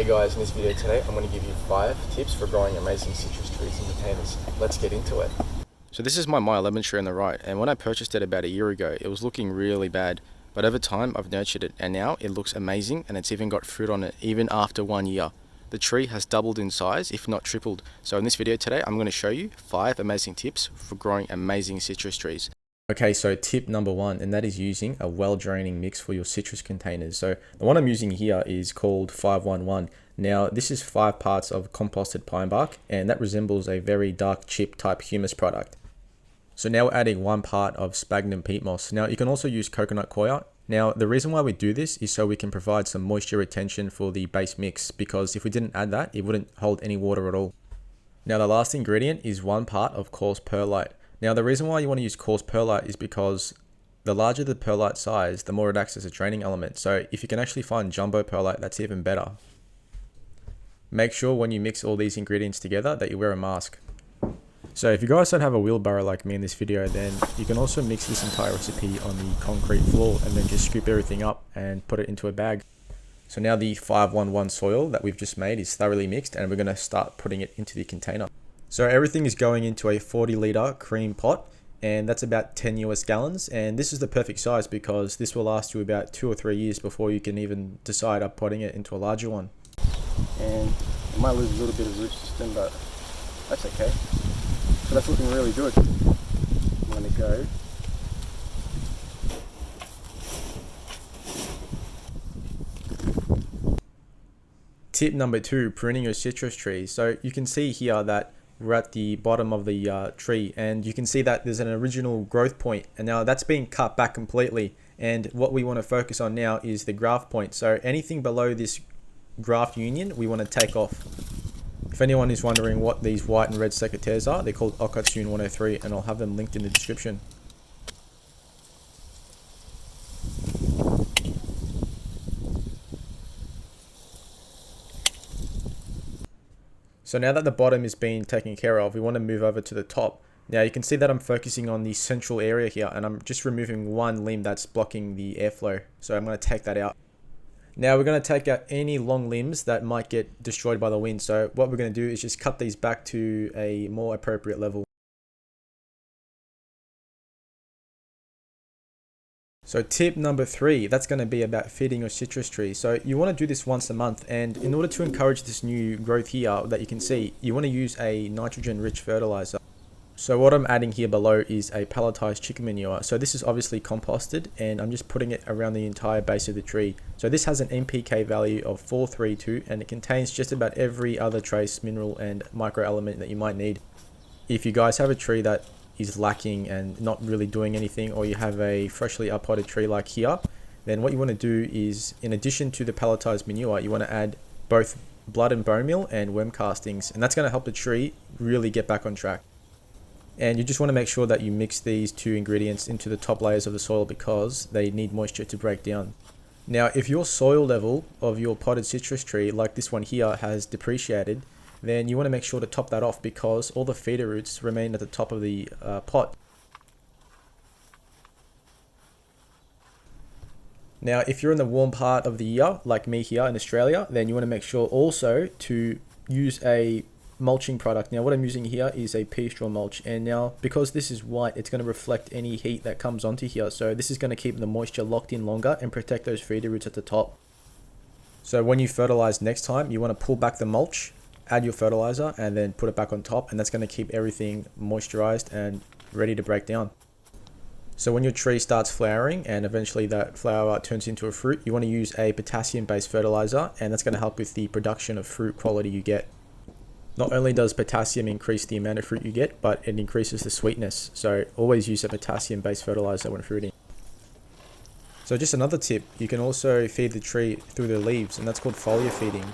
Hey guys, in this video today I'm going to give you 5 tips for growing amazing citrus trees in containers. Let's get into it. So this is my Meyer lemon tree on the right, and when I purchased it about a year ago it was looking really bad, but over time I've nurtured it and now it looks amazing, and it's even got fruit on it even after 1 year. The tree has doubled in size, if not tripled. So in this video today I'm going to show you 5 amazing tips for growing amazing citrus trees. Okay, so tip number 1, and that is using a well-draining mix for your citrus containers. So the one I'm using here is called 511. Now this is 5 parts of composted pine bark, and that resembles a very dark chip type humus product. So now we're adding 1 part of sphagnum peat moss. Now you can also use coconut coir. Now the reason why we do this is so we can provide some moisture retention for the base mix, because if we didn't add that, it wouldn't hold any water at all. Now the last ingredient is 1 part of coarse perlite. Now the reason why you want to use coarse perlite is because the larger the perlite size, the more it acts as a draining element. So if you can actually find jumbo perlite, that's even better. Make sure when you mix all these ingredients together that you wear a mask. So if you guys don't have a wheelbarrow like me in this video, then you can also mix this entire recipe on the concrete floor and then just scoop everything up and put it into a bag. So now the 511 soil that we've just made is thoroughly mixed, and we're going to start putting it into the container. So everything is going into a 40-litre cream pot, and that's about 10 US gallons, and this is the perfect size because this will last you about 2 or 3 years before you can even decide on putting it into a larger one. And it might lose a little bit of root system, but that's okay. So that's looking really good. I'm going to go tip number 2, pruning your citrus trees. So you can see here that we're at the bottom of the tree, and you can see that there's an original growth point, and now that's being cut back completely, and what we want to focus on now is the graft point. So anything below this graft union we want to take off. If anyone is wondering what these white and red secateurs are, they're called Okatsun 103, and I'll have them linked in the description. So now that the bottom is being taken care of, we want to move over to the top. Now you can see that I'm focusing on the central area here, and I'm just removing 1 limb that's blocking the airflow. So I'm going to take that out. Now we're going to take out any long limbs that might get destroyed by the wind. So what we're going to do is just cut these back to a more appropriate level. So tip number 3, that's going to be about feeding your citrus tree. So you want to do this once a month, and in order to encourage this new growth here that you can see, you want to use a nitrogen rich fertilizer. So what I'm adding here below is a pelletized chicken manure. So this is obviously composted, and I'm just putting it around the entire base of the tree. So this has an NPK value of 432, and it contains just about every other trace mineral and micro element that you might need. If you guys have a tree that is lacking and not really doing anything, or you have a freshly uppotted tree like here, then what you want to do is, in addition to the pelletized manure, you want to add both blood and bone meal and worm castings, and that's going to help the tree really get back on track. And you just want to make sure that you mix these 2 ingredients into the top layers of the soil because they need moisture to break down. Now if your soil level of your potted citrus tree, like this one here, has depreciated, then you want to make sure to top that off because all the feeder roots remain at the top of the pot. Now if you're in the warm part of the year, like me here in Australia, then you want to make sure also to use a mulching product. Now what I'm using here is a pea straw mulch, and now because this is white, it's going to reflect any heat that comes onto here, so this is going to keep the moisture locked in longer and protect those feeder roots at the top. So when you fertilize next time, you want to pull back the mulch, add your fertilizer, and then put it back on top, and that's going to keep everything moisturized and ready to break down. So when your tree starts flowering and eventually that flower turns into a fruit, you want to use a potassium based fertilizer, and that's going to help with the production of fruit quality you get. Not only does potassium increase the amount of fruit you get, but it increases the sweetness. So always use a potassium based fertilizer when fruiting. So just another tip, you can also feed the tree through the leaves, and that's called foliar feeding.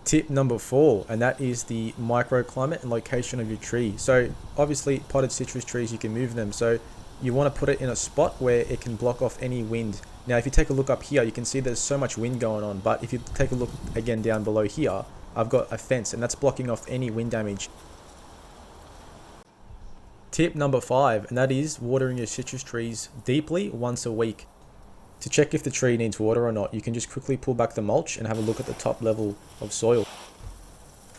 Tip number 4, and that is the microclimate and location of your tree. So obviously potted citrus trees, you can move them. So you want to put it in a spot where it can block off any wind. Now if you take a look up here, you can see there's so much wind going on, but if you take a look again down below here, I've got a fence, and that's blocking off any wind damage. Tip number 5, and that is watering your citrus trees deeply once a week. To check if the tree needs water or not, you can just quickly pull back the mulch and have a look at the top level of soil.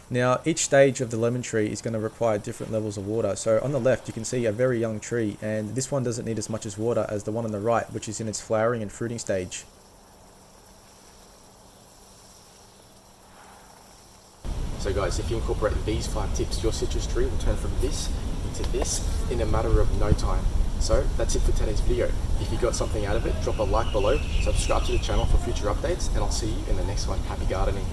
Now, each stage of the lemon tree is going to require different levels of water. So on the left, you can see a very young tree, and this one doesn't need as much as water as the one on the right, which is in its flowering and fruiting stage. So guys, if you incorporate these 5 tips, your citrus tree will turn from this into this in a matter of no time. So that's it for today's video. If you got something out of it, drop a like below, subscribe to the channel for future updates, and I'll see you in the next one. Happy gardening.